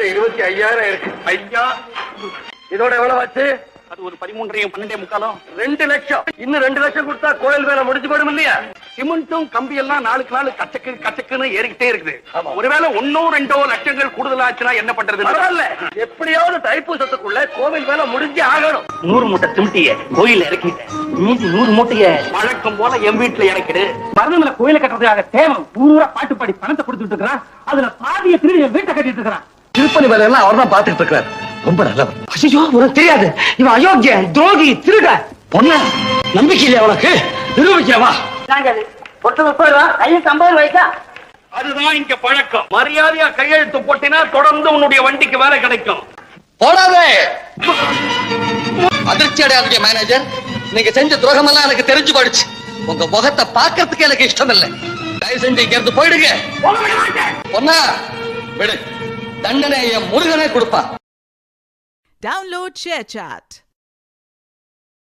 என்கிட்ட 25,000 இருக்கு. ஐயா, இதோட எவ்வளவு ஆச்சு? அது ஒரு 13 12 2 லட்சம். இன்னும் 2 லட்சம் கொடுத்தா கோயில் வேலை முடிஞ்சு போயிடும் இல்லையா? சிமெண்ட்டும் கம்பி எல்லாம் நாளுக்கு நாள் கச்சக்குன்னு ஏறிக்கிட்டே இருக்குது. ஆமா. ஒருவேளை 1-2 லட்சங்கள் கூடுதலாச்சுன்னா என்ன பண்றது? பரவாயில்ல, எப்படியாவது தைப்பூசத்துக்குள்ள கோவில் வேலை முடிஞ்சு ஆகணும். 100 மூட்டை சிமெண்ட்டிய கோயில இறக்கிட்டேன். மீதி 100 மூட்டைய வழக்கம் போல என் வீட்டுல இறக்கிடு. மருதமலை கோயில கட்டுறதுக்காக தேவன் ஊரூரா பாட்டு பாடி பணத்தை கொடுத்துட்டு இருக்கிறான். அதுல பாதிய திருடி என் வீட்டை கட்டிட்டு இருக்கிறான். திருப்பணி வேலை எல்லாம் அவர் தான் பாத்துட்டு இருக்கிறார். ரொம்ப நல்லவர். ஐயோ, உனக்கு தெரியாது, இவன் அயோக்கியன், துரோகி, திருட. பொண்ண நம்பிக்கை இல்லையா உனக்கு? நிரூபிக்கவா? அதுதான் இங்க பழக்கம். மரியாதையா கையெழுத்து போட்டினா தொடர்ந்து உன்னுடைய வண்டிக்கு வேலை கிடைக்கும். போடாதே. அதிர்ச்சி அடையாதுடைய மேனேஜர், நீங்க செஞ்ச துரோகம் எல்லாம் எனக்கு தெரிஞ்சு போயிடுச்சு. உங்க முகத்தை பாக்கிறதுக்கு எனக்கு இஷ்டம் இல்லை. தயவு செஞ்சு இங்க இருந்து போயிடுங்க. பொண்ணா விடு, தண்டனை என் முருகனே கொடுப்பான். Download ShareChat.